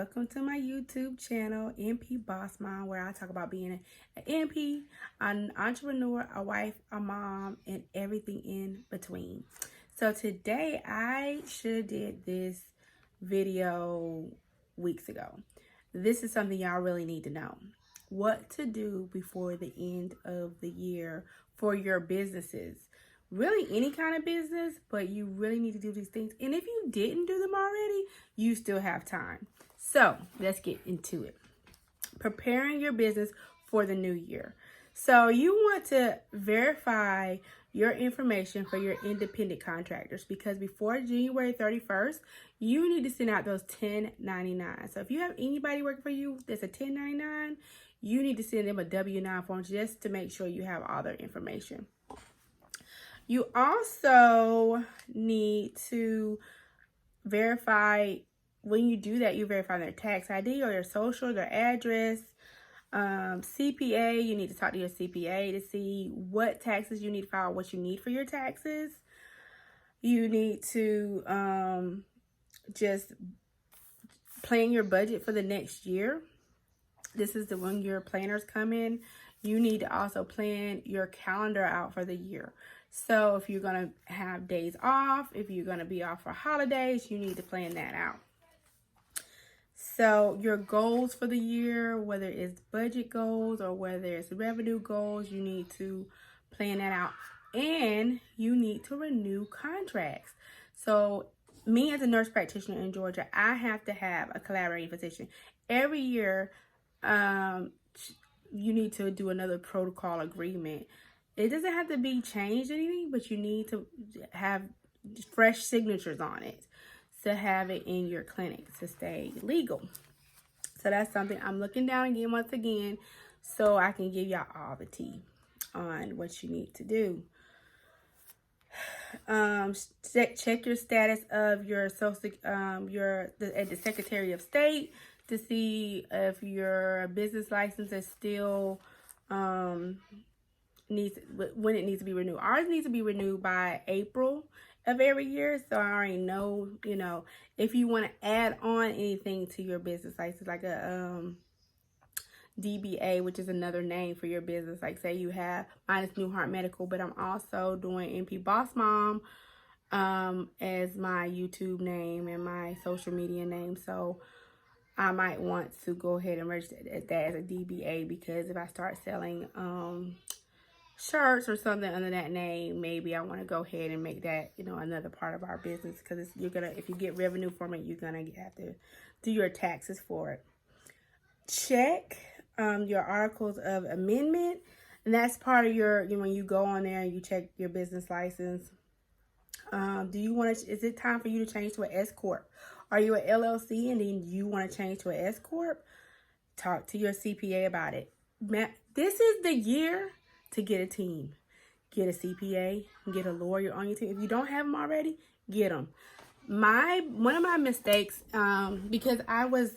welcome to my YouTube channel, NP Boss Mom, where I talk about being an NP, an entrepreneur, a wife, a mom, and everything in between. So today, I should have did this video weeks ago. This is something y'all really need to know. What to do before the end of the year for your businesses. Really any kind of business, but you really need to do these things. And if you didn't do them already, you still have time. So let's get into it. Preparing your business for the new year. So you want to verify your information for your independent contractors, because before January 31st, you need to send out those 1099. So if you have anybody working for you that's a 1099, you need to send them a W-9 form just to make sure you have all their information. You also need to verify, when you do that, you verify their tax ID or their social, their address. CPA, you need to talk to your CPA to see what taxes you need to file, what you need for your taxes. You need to just plan your budget for the next year. This is when your planners come in. You need to also plan your calendar out for the year. So if you're going to have days off, if you're going to be off for holidays, you need to plan that out. So your goals for the year, whether it's budget goals or whether it's revenue goals, you need to plan that out. And you need to renew contracts. So me as a nurse practitioner in Georgia, I have to have a collaborating physician. Every year, you need to do another protocol agreement. It doesn't have to be changed anything, but you need to have fresh signatures on it to have it in your clinic to stay legal. So that's something I'm looking down again, once again, so I can give y'all all the tea on what you need to do. Check your status of your social, at the Secretary of State to see if your business license is still when it needs to be renewed. Ours needs to be renewed by April of every year. So I already know, if you want to add on anything to your business license, like a DBA, which is another name for your business. Like say you have, mine is New Heart Medical, but I'm also doing NP Boss Mom as my YouTube name and my social media name. So I might want to go ahead and register that as a DBA, because if I start selling shirts or something under that name, maybe I want to go ahead and make that, another part of our business, because if you get revenue from it, you're gonna have to do your taxes for it. Check your articles of amendment, and that's part of your, when you go on there and you check your business license. Is it time for you to change to an S Corp? Are you an LLC and then you want to change to an S Corp? Talk to your CPA about it. This is the year to get a team. Get a CPA, get a lawyer on your team. If you don't have them already, get them. One of my mistakes, because I was,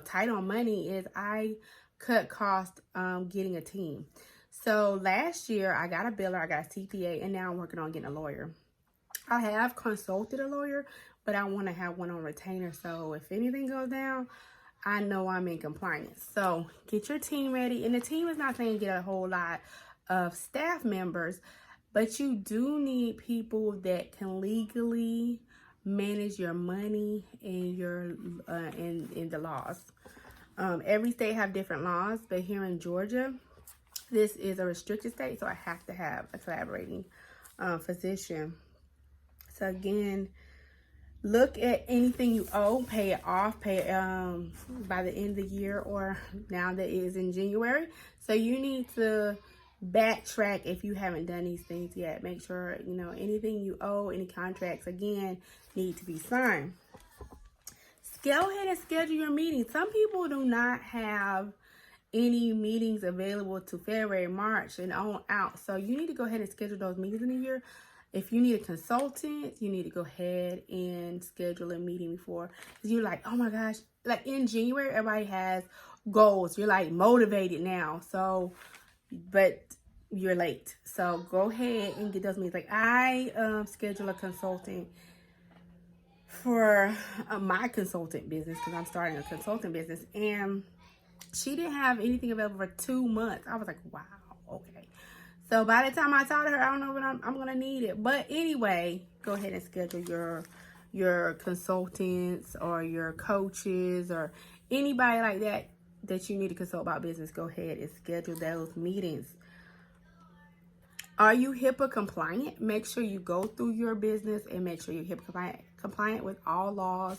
tight on money, is I cut costs getting a team. So last year I got a biller, I got a CPA, and now I'm working on getting a lawyer. I have consulted a lawyer, but I want to have one on retainer. So if anything goes down, I know I'm in compliance. So get your team ready. And the team is not saying get a whole lot of staff members, but you do need people that can legally manage your money and your in the laws. Every state have different laws, but here in Georgia, this is a restricted state, so I have to have a collaborating physician. So again, look at anything you owe, pay it off, pay it by the end of the year, or now that it is in January. So you need to backtrack if you haven't done these things yet. Make sure, anything you owe, any contracts, again, need to be signed. Go ahead and schedule your meetings. Some people do not have any meetings available to February, March, and on out. So you need to go ahead and schedule those meetings in a year. If you need a consultant, you need to go ahead and schedule a meeting before. Because you're like, oh my gosh, like in January, everybody has goals. You're like motivated now. So, but you're late. So go ahead and get those meetings. Like I schedule a consultant for my consultant business, because I'm starting a consulting business, and she didn't have anything available for 2 months. I was like, wow, okay. So by the time I talked to her, I don't know what I'm gonna need it. But anyway, go ahead and schedule your consultants or your coaches or anybody like that you need to consult about business. Go ahead and schedule those meetings. Are you HIPAA compliant? Make sure you go through your business and make sure you're HIPAA compliant with all laws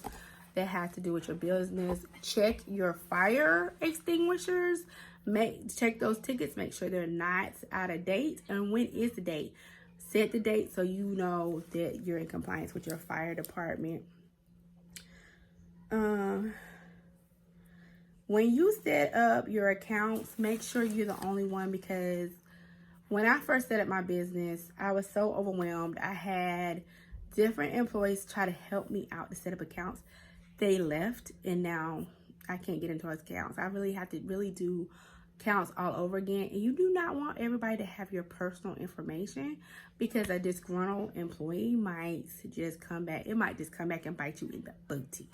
that have to do with your business. Check your fire extinguishers. Check those tickets. Make sure they're not out of date. And when is the date? Set the date so you know that you're in compliance with your fire department. When you set up your accounts, make sure you're the only one, because when I first set up my business, I was so overwhelmed. I had different employees try to help me out to set up accounts. They left, and now I can't get into those accounts. I really have to do accounts all over again. And you do not want everybody to have your personal information, because a disgruntled employee might just come back. It might just come back and bite you in the booty.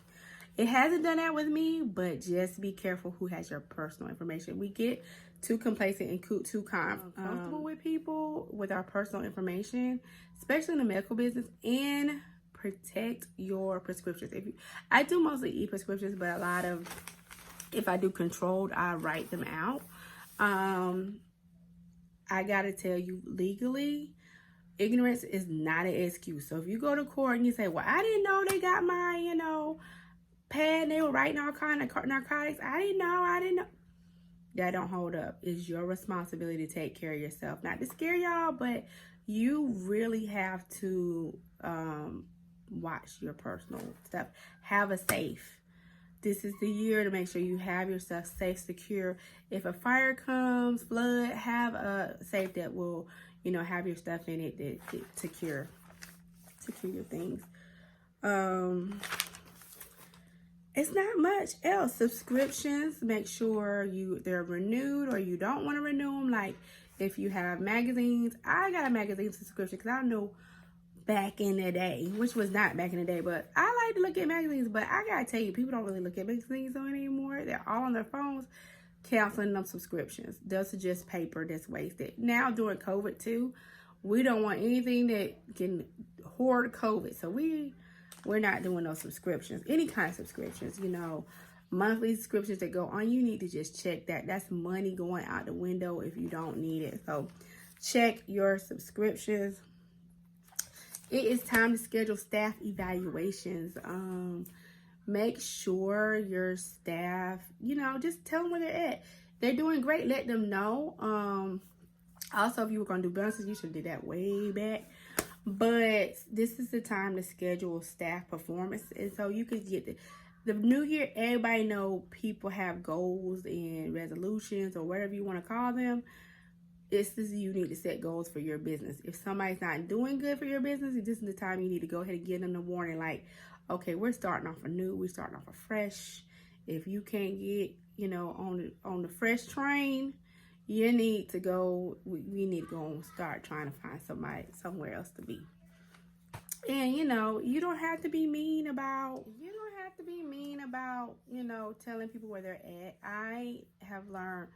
It hasn't done that with me, but just be careful who has your personal information. We get too complacent and too comfortable with people with our personal information, especially in the medical business. And protect your prescriptions. I do mostly e-prescriptions, but if I do controlled, I write them out. I gotta tell you, legally, ignorance is not an excuse. So if you go to court and you say, well, I didn't know they got my, pad, they were writing all kind of narcotics. I didn't know. That don't hold up. It's your responsibility to take care of yourself. Not to scare y'all, but you really have to watch your personal stuff. Have a safe. This is the year to make sure you have your stuff safe, secure. If a fire comes, flood, have a safe that will, have your stuff in it that secure your things. It's not much else. Subscriptions, make sure they're renewed, or you don't want to renew them. Like if you have magazines, I got a magazine subscription because I know back in the day, which was not back in the day, but I like to look at magazines. But I gotta tell you, people don't really look at magazines anymore. They're all on their phones, canceling them subscriptions. Those are just paper that's wasted. Now during COVID too, we don't want anything that can hoard COVID. So we're not doing those subscriptions, any kind of subscriptions, monthly subscriptions that go on. You need to just check that. That's money going out the window if you don't need it. So check your subscriptions. It is time to schedule staff evaluations. Make sure your staff, just tell them where they're at. They're doing great. Let them know. Also, if you were going to do bonuses, you should do that way back. But this is the time to schedule staff performance. And so you could get the new year. Everybody know people have goals and resolutions or whatever you want to call them. You need to set goals for your business. If somebody's not doing good for your business, this is the time you need to go ahead and give them the warning. Like, okay, we're starting off anew. We're starting off afresh. If you can't get, on the fresh train, you need to go. We need to go and start trying to find somewhere else to be. And you don't have to be mean about. Telling people where they're at. I have learned.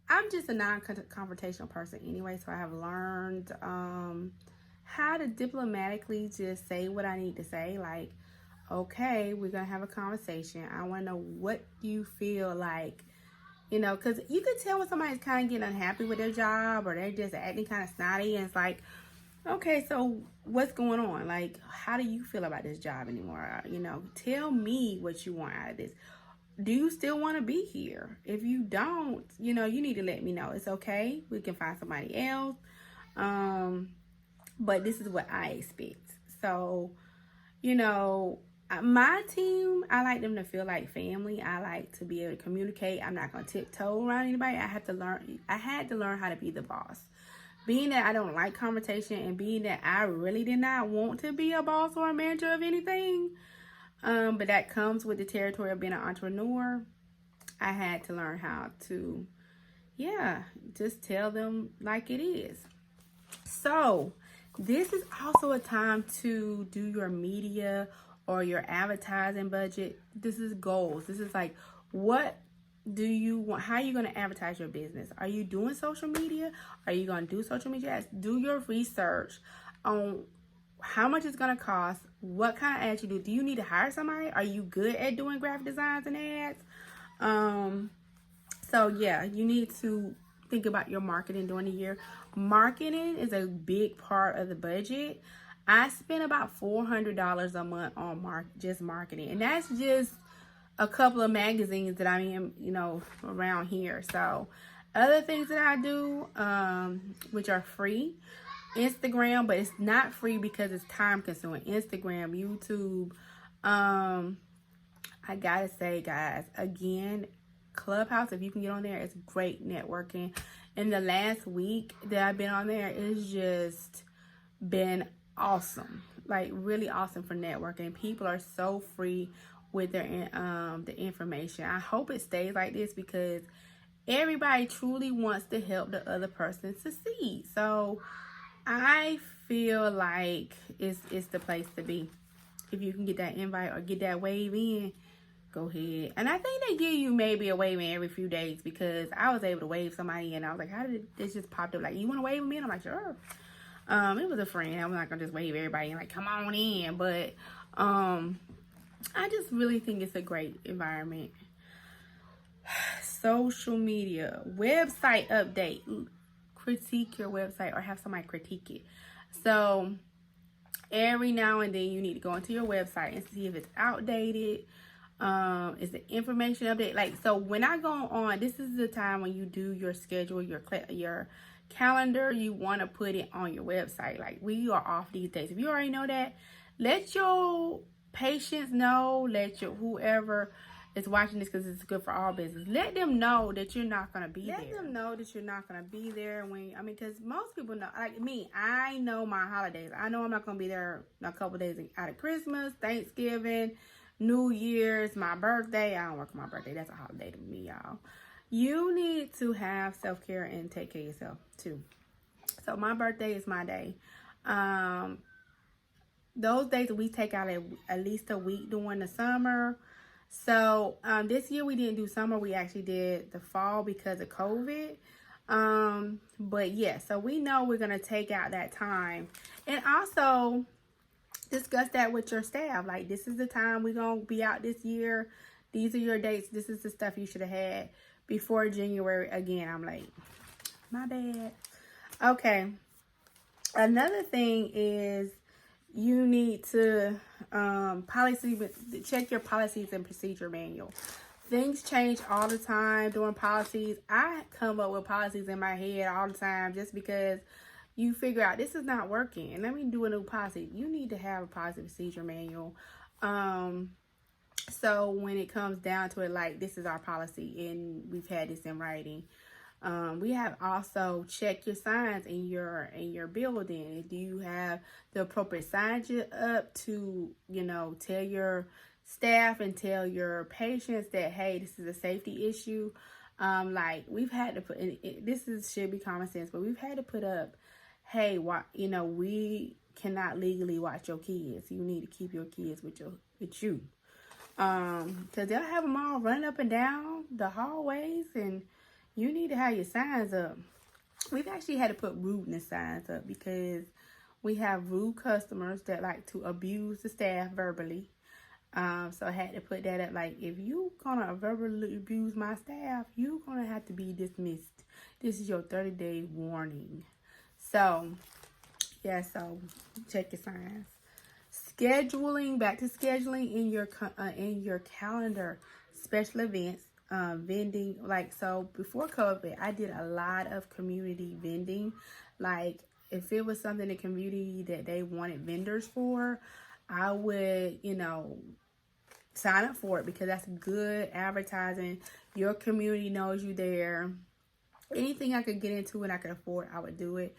I'm just a non-confrontational person anyway, so I have learned how to diplomatically just say what I need to say. Like, okay, we're gonna have a conversation. I want to know what you feel like. Because you can tell when somebody's kind of getting unhappy with their job, or they're just acting kind of snotty, and it's like, okay, so what's going on? Like, how do you feel about this job anymore? Tell me what you want out of this. Do you still want to be here? If you don't, you need to let me know. It's okay. We can find somebody else. But this is what I expect. So, my team, I like them to feel like family. I like to be able to communicate. I'm not going to tiptoe around anybody. I had to learn how to be the boss. Being that I don't like confrontation, and being that I really did not want to be a boss or a manager of anything, but that comes with the territory of being an entrepreneur, I had to learn how to, just tell them like it is. So this is also a time to do your media or your advertising budget. This is goals. This is like, what do you want? How are you going to advertise your business? Are you doing social media? Are you going to do social media ads? Do your research on how much it's going to cost, what kind of ads you do. Do you need to hire somebody? Are you good at doing graphic designs and ads? So yeah, you need to think about your marketing during the year. Marketing is a big part of the budget. I spend about $400 a month on just marketing, and that's just a couple of magazines that I'm in, around here. So other things that I do, which are free, Instagram, but it's not free because it's time consuming. Instagram, YouTube. I gotta say, guys, again, Clubhouse, if you can get on there, it's great networking. In the last week that I've been on there, it's just been awesome, like really awesome for networking. People are so free with their the information. I hope it stays like this because everybody truly wants to help the other person succeed. So I feel like it's the place to be. If you can get that invite or get that wave in, go ahead. And I think they give you maybe a wave in every few days, because I was able to wave somebody in. I was like, how did this just popped up? Like, you want to wave me in? I'm like, sure. It was a friend. I'm not gonna just wave everybody in, like, come on in. But I just really think it's a great environment. Social media, website update. Critique your website or have somebody critique it. So every now and then you need to go into your website and see if it's outdated. Is the information update? Like, so when I go on, this is the time when you do your schedule, your calendar. You want to put it on your website. Like, we are off these days. If you already know that, let your patients know. Let your whoever is watching this, because it's good for all business, let them know that you're not going to be there. Let them know that you're not going to be there because most people know, like me, I know my holidays. I know I'm not going to be there a couple days out of Christmas, Thanksgiving, New Year's, my birthday. I don't work on my birthday. That's a holiday to me, y'all. You need to have self-care and take care of yourself too. So my birthday is my day. Those days we take out at least a week during the summer. So this year we didn't do summer. We actually did the fall because of COVID. But yeah, so we know we're going to take out that time. And also discuss that with your staff. Like, this is the time we're going to be out this year. These are your dates. This is the stuff you should have had before January. Again, I'm late. My bad. Okay. Another thing is you need to check your policies and procedure manual. Things change all the time during policies. I come up with policies in my head all the time just because you figure out this is not working and let me do a new policy. You need to have a policy procedure manual. So when it comes down to it, like, this is our policy and we've had this in writing. We have also check your signs in your building. Do you have the appropriate signs up to, tell your staff and tell your patients that, hey, this is a safety issue. Like, we've had to put should be common sense, but we've had to put up, hey, we cannot legally watch your kids. You need to keep your kids with you. Because they'll have them all running up and down the hallways, and you need to have your signs up. We've actually had to put rudeness signs up because we have rude customers that like to abuse the staff verbally. So I had to put that up. Like, if you gonna verbally abuse my staff, you gonna have to be dismissed. This is your 30-day warning. So, yeah, so check your signs. Back to scheduling in your calendar, special events, vending. Like, so before COVID, I did a lot of community vending. Like, if it was something in the community that they wanted vendors for, I would, sign up for it because that's good advertising. Your community knows you there. Anything I could get into and I could afford, I would do it.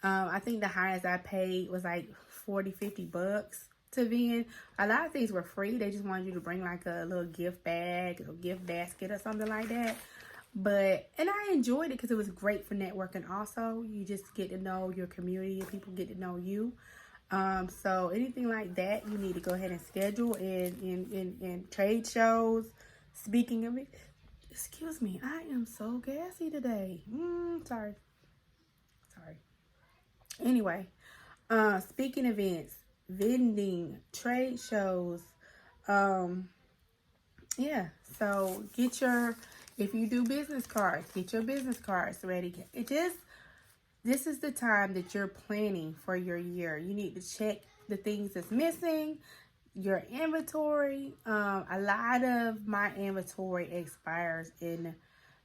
I think the highest I paid was like $40-50 to vend. A lot of things were free. They just wanted you to bring like a little gift bag or gift basket or something like that. And I enjoyed it because it was great for networking. Also, you just get to know your community and people get to know you. So anything like that, you need to go ahead and schedule in trade shows. Speaking of it, excuse me, I am so gassy today. Sorry. Anyway, speaking events, vending, trade shows, um, yeah. So if you do business cards, get your business cards ready. This is the time that you're planning for your year. You need to check the things that's missing, your inventory. A lot of my inventory expires in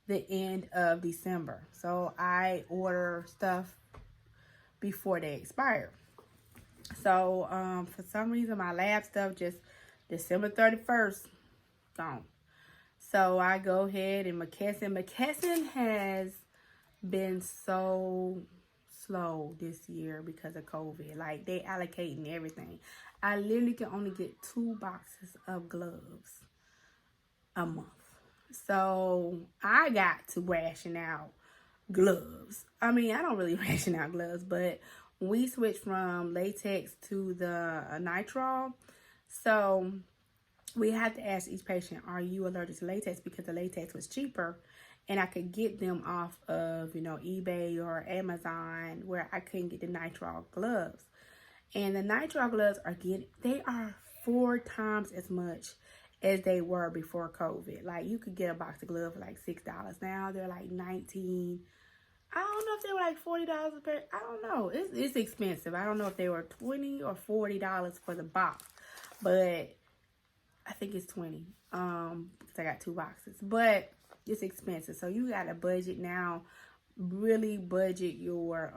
the end of December. So I order stuff before they expire. So for some reason, my lab stuff just December 31st, gone. So I go ahead and McKesson has been so slow this year because of COVID. Like, they allocating everything. I literally can only get 2 boxes of gloves a month. So I got to ration out gloves. I mean, I don't really ration out gloves, but we switched from latex to the nitrile. So we had to ask each patient, are you allergic to latex? Because the latex was cheaper and I could get them off of, eBay or Amazon, where I couldn't get the nitrile gloves. And the nitrile gloves they are 4 times as much as they were before COVID. Like, you could get a box of gloves for like $6. Now they're like $19. I don't know if they were like $40 a pair. I don't know. It's expensive. I don't know if they were $20 or $40 for the box, but I think it's 20. Because I got 2 boxes, but it's expensive. So you got to budget now. Really budget your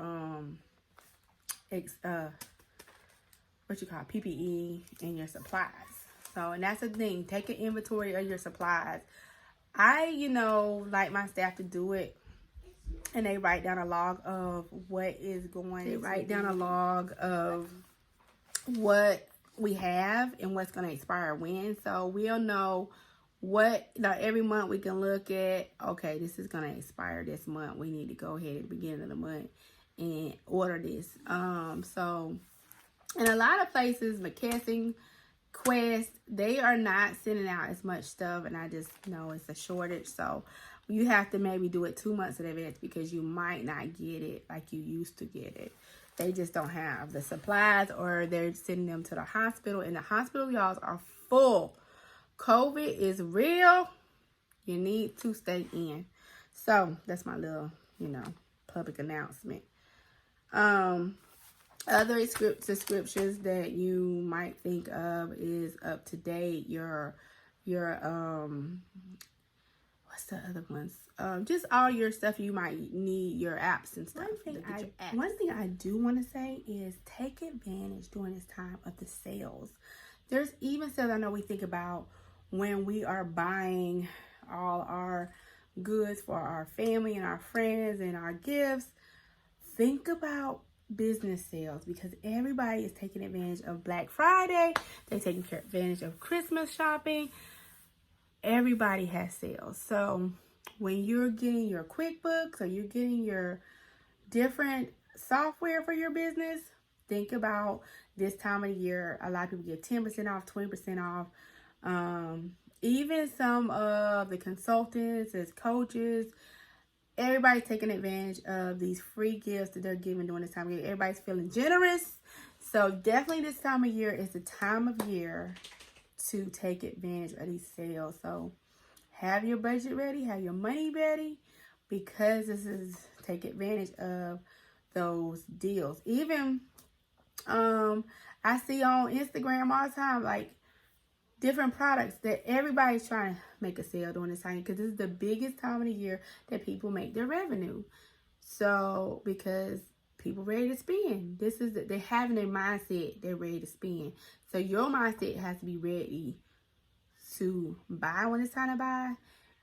PPE and your supplies. So, and that's the thing. Take an inventory of your supplies. I, like my staff to do it, and they write down a log of what is going. They write down a log of what we have and what's going to expire when. So we'll know every month we can look at, okay, this is going to expire this month. We need to go ahead at the beginning of the month and order this. So in a lot of places, McKesson, Quest, they are not sending out as much stuff, and I just know it's a shortage. So you have to maybe do it 2 months in advance because you might not get it like you used to get it. They just don't have the supplies, or they're sending them to the hospital, and the hospital y'all are full. COVID is real. You need to stay in. So that's my little, public announcement. Other subscriptions that you might think of is Up to Date, your what's the other ones? Just all your stuff you might need, your apps and stuff. One thing I do want to say is take advantage during this time of the sales. There's even sales I know we think about when we are buying all our goods for our family and our friends and our gifts. Think about business sales, because everybody is taking advantage of Black Friday. They're taking advantage of Christmas shopping. Everybody has sales. So when you're getting your QuickBooks or you're getting your different software for your business, think about this time of the year. A lot of people get 10% off, 20% off. Even some of the consultants as coaches, everybody's taking advantage of these free gifts that they're giving during this time of year. Everybody's feeling generous. So definitely this time of year is the time of year to take advantage of these sales. So have your budget ready, have your money ready, because take advantage of those deals. Even I see on Instagram all the time, like, different products that everybody's trying to make a sale during this time, because this is the biggest time of the year that people make their revenue. So because people ready to spend, they're having their mindset, they're ready to spend. So your mindset has to be ready to buy when it's time to buy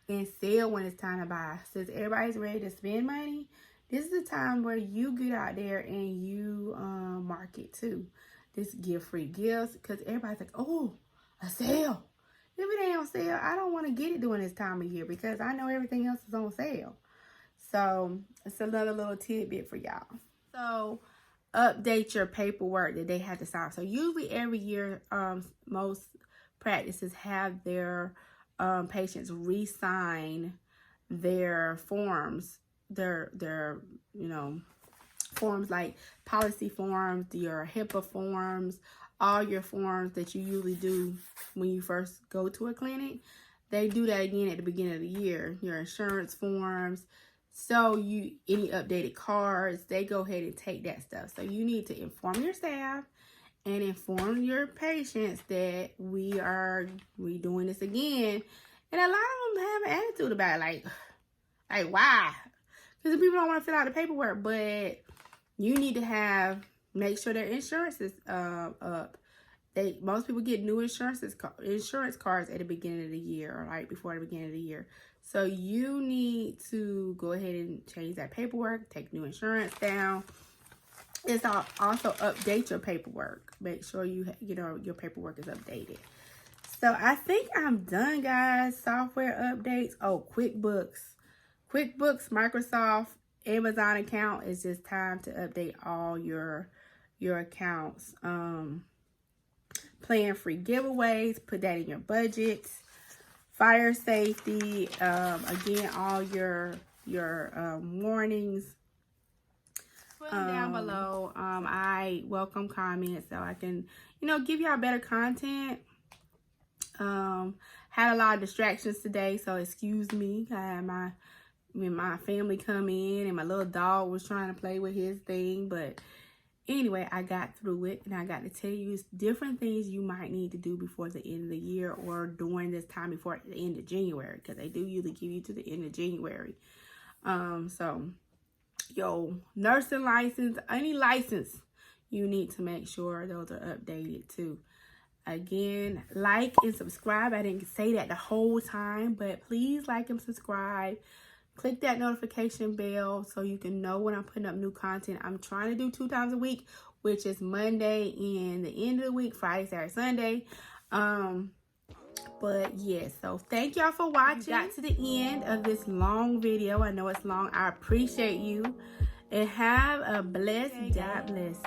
and sell when it's time to buy. Since everybody's ready to spend money, this is the time where you get out there and you market too. Give free gifts, because everybody's like, oh, a sale. If it ain't on sale, I don't want to get it during this time of year, because I know everything else is on sale. So it's another little tidbit for y'all. So update your paperwork that they have to sign. So usually every year, most practices have their patients re-sign their forms, their forms like policy forms, your HIPAA forms, all your forms that you usually do when you first go to a clinic. They do that again at the beginning of the year. Your insurance forms. So any updated cards, they go ahead and take that stuff. So you need to inform your staff and inform your patients that we doing this again. And a lot of them have an attitude about it, like why? Because people don't want to fill out the paperwork, but you need to make sure their insurance is up. Most people get new insurance cards at the beginning of the year or right before the beginning of the year. So you need to go ahead and change that paperwork, take new insurance down. It's also update your paperwork. Make sure your paperwork is updated. So I think I'm done, guys. Software updates. Oh, QuickBooks, Microsoft, Amazon account. It's just time to update all your accounts. Plan free giveaways. Put that in your budget. Fire safety. Again, all your warnings. Down below. I welcome comments so I can, give y'all better content. Had a lot of distractions today, so excuse me. I had my family come in and my little dog was trying to play with his thing, but anyway, I got through it, and I got to tell you different things you might need to do before the end of the year or during this time before the end of January, because they do usually give you to the end of January. So your nursing license, any license, you need to make sure those are updated too. Again, like and subscribe. I didn't say that the whole time, but please like and subscribe. Click that notification bell so you can know when I'm putting up new content. I'm trying to do 2 times a week, which is Monday and the end of the week, Friday, Saturday, Sunday. But yes, so thank y'all for watching. Got to the end of this long video. I know it's long. I appreciate you. And have a blessed day. God bless.